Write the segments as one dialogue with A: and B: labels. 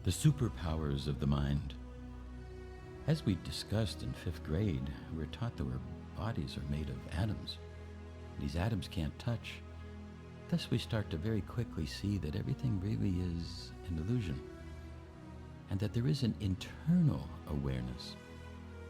A: The superpowers of the mind. As we discussed in 5th grade, we were taught that our bodies are made of atoms. These atoms can't touch. Thus we start to very quickly see that everything really is an illusion, and that there is an internal awareness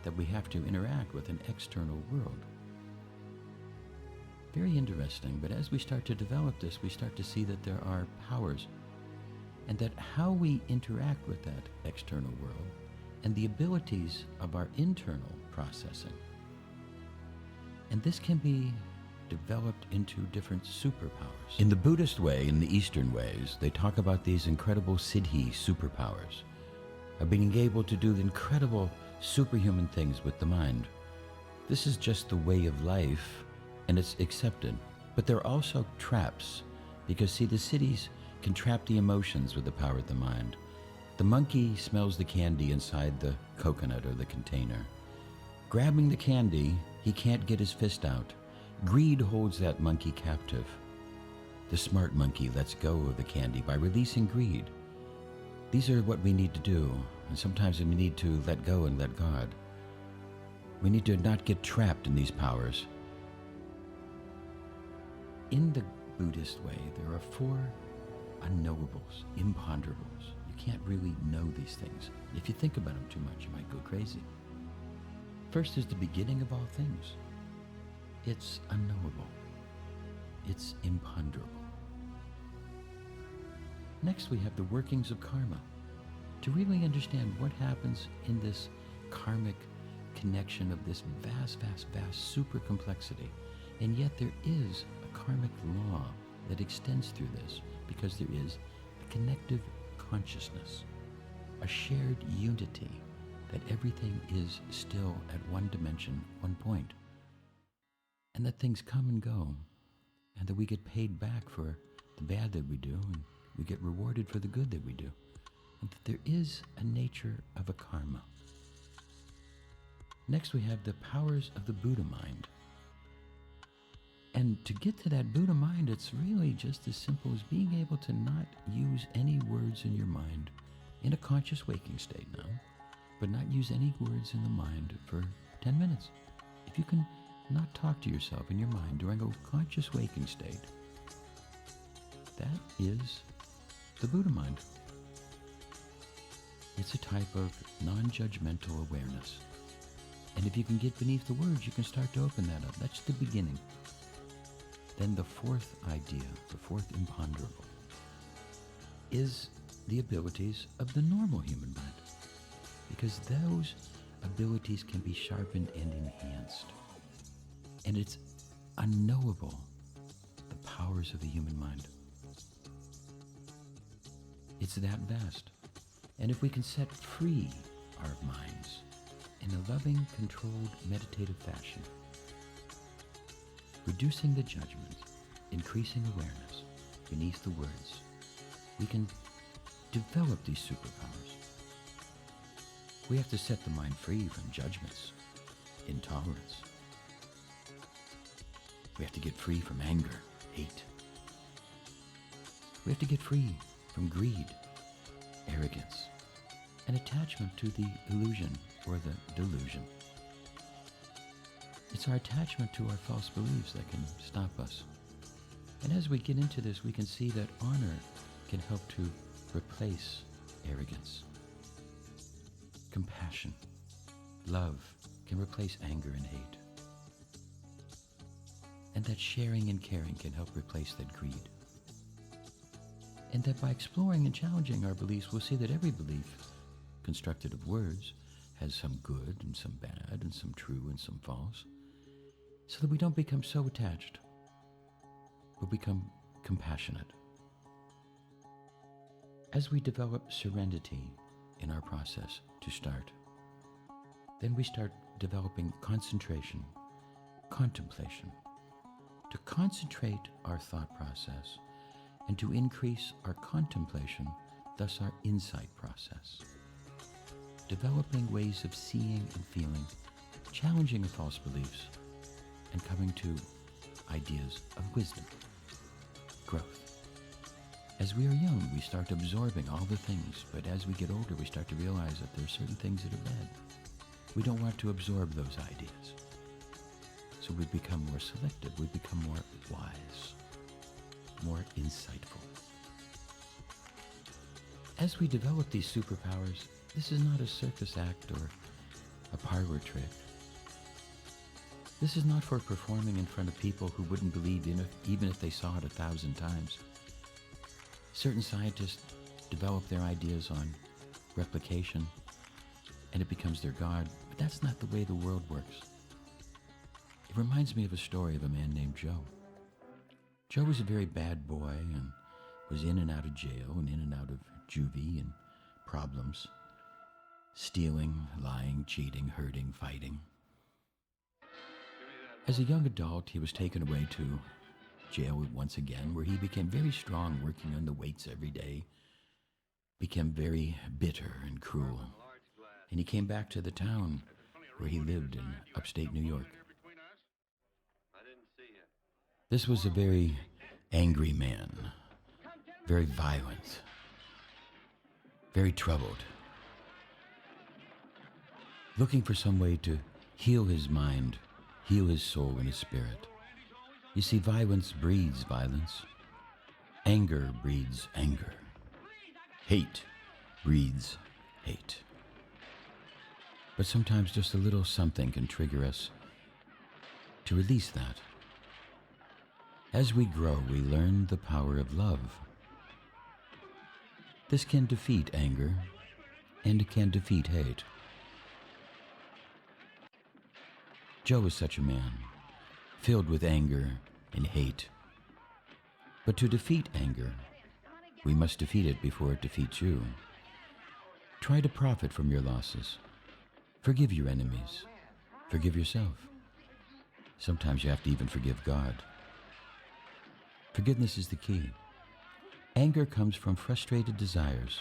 A: that we have to interact with an external world. Very interesting, but as we start to develop this, we start to see that there are powers, and that how we interact with that external world and the abilities of our internal processing. And this can be developed into different superpowers. In the Buddhist way, in the Eastern ways, they talk about these incredible siddhi superpowers, of being able to do the incredible superhuman things with the mind. This is just the way of life, and it's accepted. But there are also traps, because see, the siddhis can trap the emotions with the power of the mind. The monkey smells the candy inside the coconut or the container. Grabbing the candy, he can't get his fist out. Greed holds that monkey captive. The smart monkey lets go of the candy by releasing greed. These are what we need to do, and sometimes we need to let go and let God. We need to not get trapped in these powers. In the Buddhist way, there are 4 unknowables, imponderables. You can't really know these things. If you think about them too much, you might go crazy. First is the beginning of all things. It's unknowable. It's imponderable. Next, we have the workings of karma. To really understand what happens in this karmic connection of this vast, vast, vast super complexity. And yet there is a karmic law that extends through this, because there is a connective consciousness, a shared unity, that everything is still at one dimension, one point, and that things come and go, and that we get paid back for the bad that we do, and we get rewarded for the good that we do, and that there is a nature of a karma. Next, we have the powers of the Buddha mind. And to get to that Buddha mind, it's really just as simple as being able to not use any words in your mind in a conscious waking state now, but not use any words in the mind for 10 minutes. If you can not talk to yourself in your mind during a conscious waking state, that is the Buddha mind. It's a type of non-judgmental awareness. And if you can get beneath the words, you can start to open that up. That's the beginning. Then the 4th idea, the 4th imponderable, is the abilities of the normal human mind, because those abilities can be sharpened and enhanced. And it's unknowable, the powers of the human mind. It's that vast. And if we can set free our minds in a loving, controlled, meditative fashion, reducing the judgment, increasing awareness beneath the words, we can develop these superpowers. We have to set the mind free from judgments, intolerance. We have to get free from anger, hate. We have to get free from greed, arrogance, and attachment to the illusion or the delusion. It's our attachment to our false beliefs that can stop us. And as we get into this, we can see that honor can help to replace arrogance. Compassion, love can replace anger and hate. And that sharing and caring can help replace that greed. And that by exploring and challenging our beliefs, we'll see that every belief, constructed of words, has some good and some bad and some true and some false, so that we don't become so attached, but become compassionate. As we develop serenity in our process to start, then we start developing concentration, contemplation, to concentrate our thought process and to increase our contemplation, thus our insight process. Developing ways of seeing and feeling, challenging of false beliefs, and coming to ideas of wisdom, growth. As we are young, we start absorbing all the things, but as we get older, we start to realize that there are certain things that are bad. We don't want to absorb those ideas. So we become more selective, we become more wise, more insightful. As we develop these superpowers, this is not a circus act or a parlor trick. This is not for performing in front of people who wouldn't believe even if they saw it 1,000 times. Certain scientists develop their ideas on replication, and it becomes their god, but that's not the way the world works. It reminds me of a story of a man named Joe. Joe was a very bad boy and was in and out of jail and in and out of juvie and problems. Stealing, lying, cheating, hurting, fighting. As a young adult, he was taken away to jail once again, where he became very strong, working on the weights every day, became very bitter and cruel. And he came back to the town where he lived in upstate New York. This was a very angry man, very violent, very troubled, looking for some way to heal his mind, heal his soul and his spirit. You see, violence breeds violence. Anger breeds anger. Hate breeds hate. But sometimes just a little something can trigger us to release that. As we grow, we learn the power of love. This can defeat anger, and it can defeat hate. Joe was such a man, filled with anger and hate. But to defeat anger, we must defeat it before it defeats you. Try to profit from your losses. Forgive your enemies. Forgive yourself. Sometimes you have to even forgive God. Forgiveness is the key. Anger comes from frustrated desires.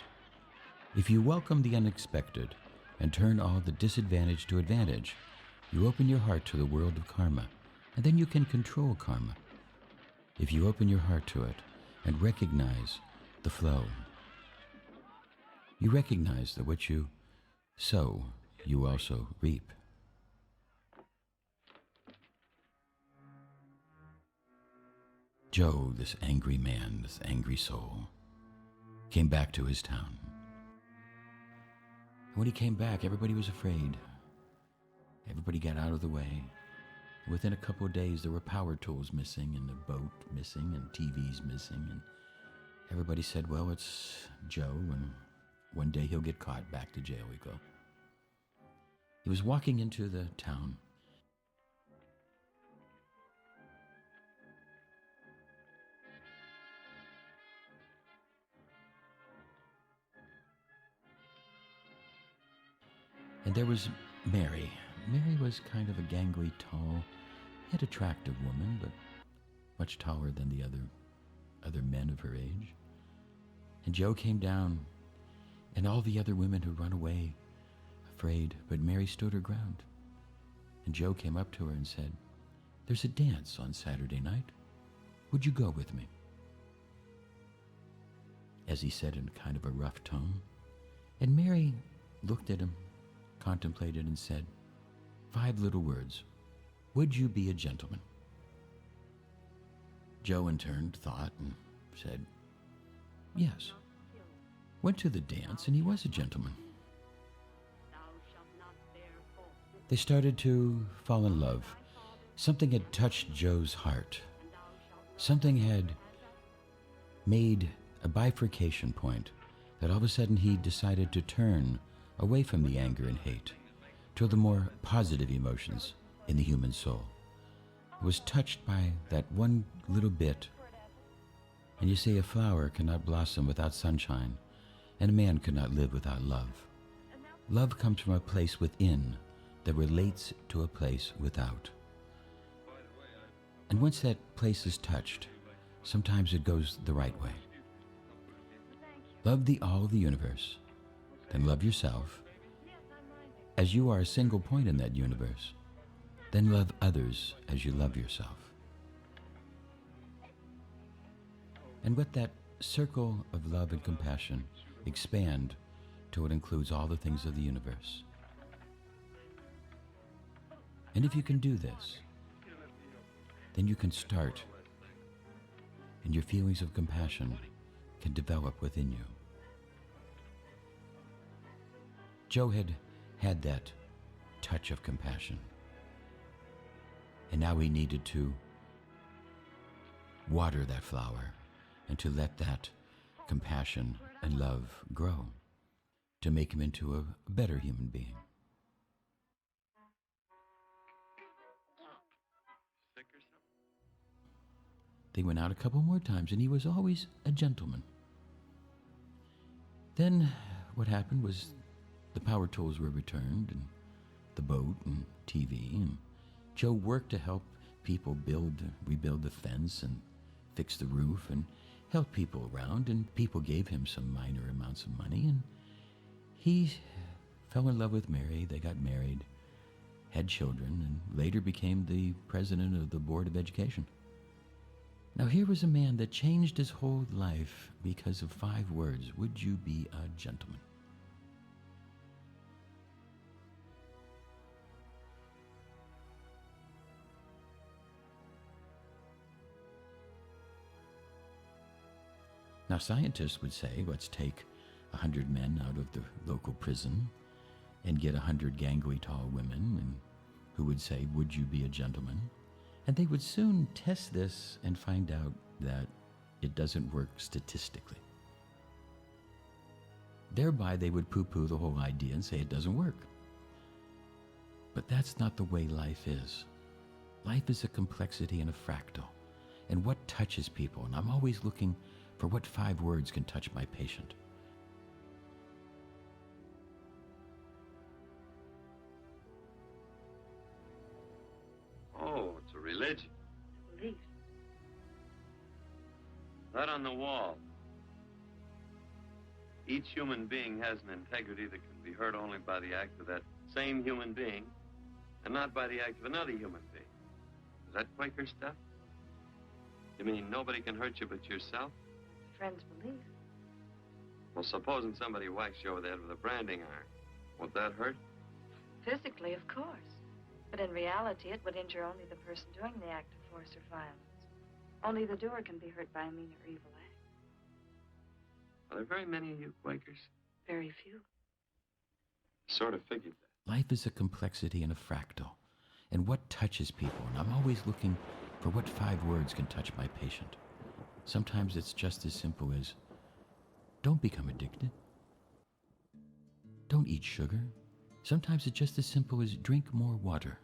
A: If you welcome the unexpected and turn all the disadvantage to advantage, you open your heart to the world of karma, and then you can control karma. If you open your heart to it and recognize the flow, you recognize that what you sow, you also reap. Joe, this angry man, this angry soul, came back to his town. When he came back, everybody was afraid. Everybody got out of the way. Within a couple of days, there were power tools missing and a boat missing and TVs missing. And everybody said, well, it's Joe, and one day he'll get caught. Back to jail we go. He was walking into the town. And there was Mary. Mary was kind of a gangly, tall, yet attractive woman, but much taller than the other men of her age. And Joe came down, and all the other women had run away, afraid, but Mary stood her ground. And Joe came up to her and said, "There's a dance on Saturday night. Would you go with me?" As he said in kind of a rough tone. And Mary looked at him, contemplated, and said 5 little words: "Would you be a gentleman?" Joe in turn thought and said, "Yes." Went to the dance, and he was a gentleman. They started to fall in love. Something had touched Joe's heart. Something had made a bifurcation point that all of a sudden he decided to turn away from the anger and hate to the more positive emotions in the human soul. He was touched by that one little bit. And you say a flower cannot blossom without sunshine, and a man cannot live without love. Love comes from a place within that relates to a place without. And once that place is touched, sometimes it goes the right way. Love the all of the universe, then love yourself. As you are a single point in that universe, then love others as you love yourself. And what that circle of love and compassion expand till it includes all the things of the universe. And if you can do this, then you can start, and your feelings of compassion can develop within you. Joe had that touch of compassion, and now he needed to water that flower and to let that compassion and love grow to make him into a better human being. They went out a couple more times, and he was always a gentleman. Then what happened was the power tools were returned, and the boat and TV, and Joe worked to help people rebuild the fence and fix the roof and help people around, and people gave him some minor amounts of money, and he fell in love with Mary. They got married, had children, and later became the president of the Board of Education. Now here was a man that changed his whole life because of 5 words. Would you be a gentleman? Now scientists would say, let's take 100 men out of the local prison and get 100 gangly tall women, and who would say, would you be a gentleman? And they would soon test this and find out that it doesn't work statistically. Thereby, they would poo-poo the whole idea and say it doesn't work. But that's not the way life is. Life is a complexity and a fractal. And what touches people? And I'm always looking for what 5 words can touch my patient.
B: Oh, it's a religion.
C: Belief.
B: That on the wall. Each human being has an integrity that can be hurt only by the act of that same human being, and not by the act of another human being. Is that Quaker stuff? You mean nobody can hurt you but yourself?
C: Friend's belief.
B: Well, supposing somebody whacks you over the head with a branding iron, won't that hurt?
C: Physically, of course. But in reality, it would injure only the person doing the act of force or violence. Only the doer can be hurt by a mean or evil act.
B: Are there very many of you Quakers?
C: Very few.
B: Sort of figured that.
A: Life is a complexity and a fractal. And what touches people? And I'm always looking for what 5 words can touch my patient. Sometimes it's just as simple as, don't become addicted. Don't eat sugar. Sometimes it's just as simple as drink more water.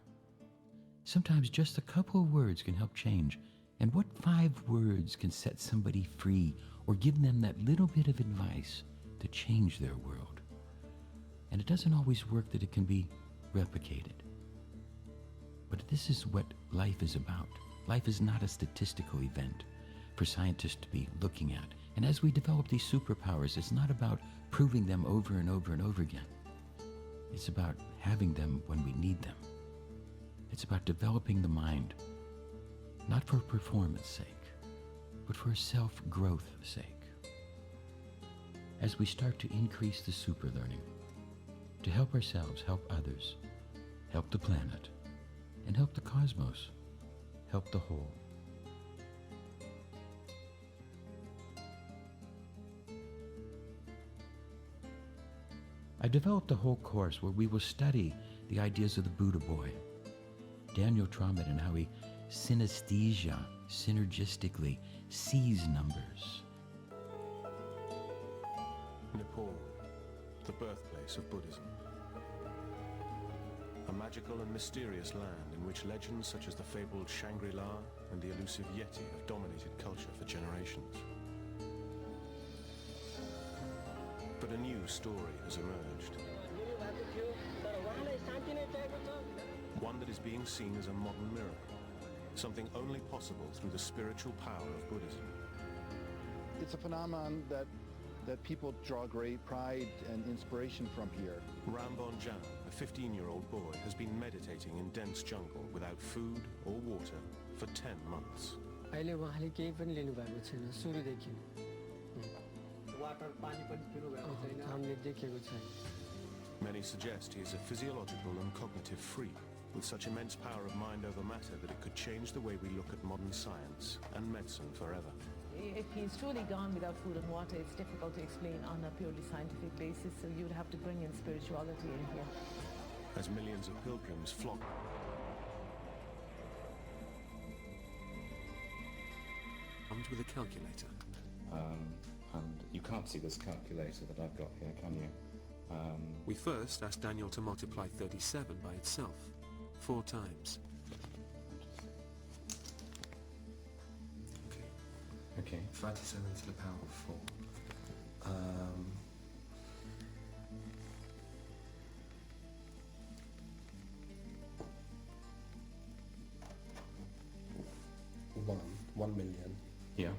A: Sometimes just a couple of words can help change. And what 5 words can set somebody free or give them that little bit of advice to change their world? And it doesn't always work that it can be replicated. But this is what life is about. Life is not a statistical event for scientists to be looking at. And as we develop these superpowers, it's not about proving them over and over and over again. It's about having them when we need them. It's about developing the mind, not for performance sake, but for self-growth sake. As we start to increase the super learning, to help ourselves, help others, help the planet, and help the cosmos, help the whole. I developed a whole course where we will study the ideas of the Buddha boy, Daniel Trommet, and how he synesthesia, synergistically sees numbers.
D: Nepal, the birthplace of Buddhism. A magical and mysterious land in which legends such as the fabled Shangri-La and the elusive Yeti have dominated culture for generations. But a new story has emerged. One that is being seen as a modern miracle, something only possible through the spiritual power of Buddhism.
E: It's a phenomenon that people draw great pride and inspiration from here.
D: Rambon Jan, a 15-year-old boy, has been meditating in dense jungle without food or water for 10 months.
F: अहिले उहाँले केही पनि लिनु भएको छैन सुरुदेखि water पानी पनि पिउनुभएको छैन
G: हामीले देखेको छैन
D: Many suggest he is a physiological and cognitive freak, with such immense power of mind over matter that it could change the way we look at modern science and medicine forever.
H: If he's truly gone without food and water, it's difficult to explain on a purely scientific basis, so you'd have to bring in spirituality in here.
D: As millions of pilgrims flock... Armed with a calculator.
I: And you can't see this calculator that I've got here, can you?
D: We first asked Daniel to multiply 37 by itself, 4 times.
I: Okay.
G: 37 to the power of 4. One million.
I: Yeah.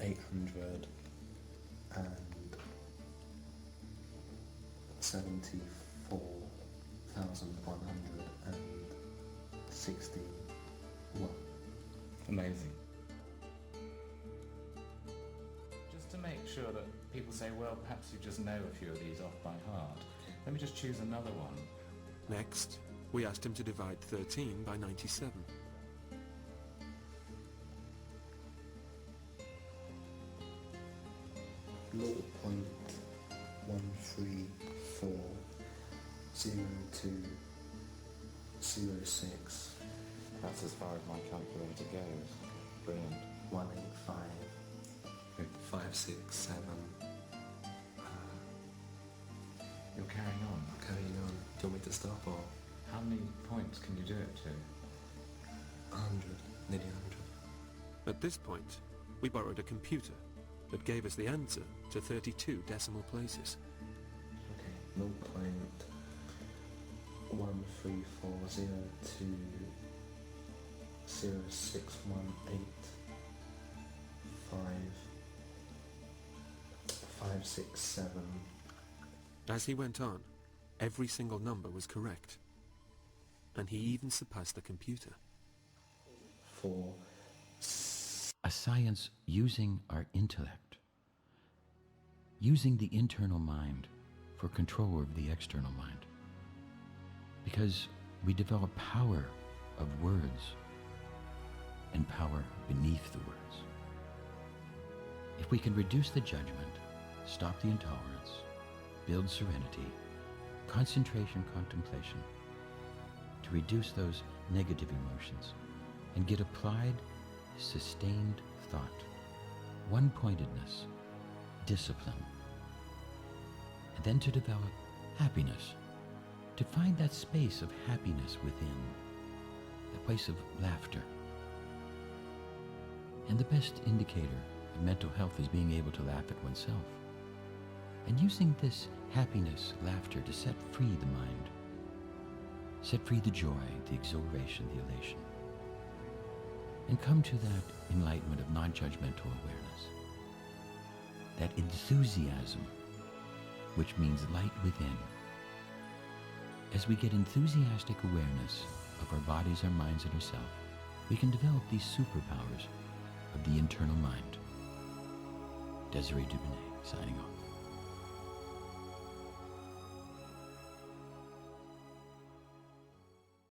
G: 874,161.
I: Amazing. Just to make sure that people say, well, perhaps you just know a few of these off by heart, let me just choose another one.
D: Next, we asked him to divide 13 by 97.
G: .1340.0206.
I: That's as far as my calculator goes. Brilliant.
G: 185.567.
I: You're carrying on.
G: Carrying on. Do you want me to stop or?
I: How many points can you do it to?
G: 100. Nearly 100.
D: At this point, we borrowed a computer that gave us the answer to 32 decimal places.
G: Okay, 0.1340206185567.
D: As he went on, every single number was correct. And he even surpassed the computer.
G: 4.
A: A science using our intellect, using the internal mind for control over the external mind. Because we develop power of words and power beneath the words. If we can reduce the judgment, stop the intolerance, build serenity, concentration, contemplation, to reduce those negative emotions and get applied, sustained thought, one-pointedness, discipline, and then to develop happiness, to find that space of happiness within, that place of laughter. And the best indicator of mental health is being able to laugh at oneself, and using this happiness, laughter, to set free the mind, set free the joy, the exhilaration, the elation, and come to that enlightenment of non-judgmental awareness, that enthusiasm, which means light within. As we get enthusiastic awareness of our bodies, our minds, and ourselves, we can develop these superpowers of the internal mind. Desiree Dubonnet, signing off.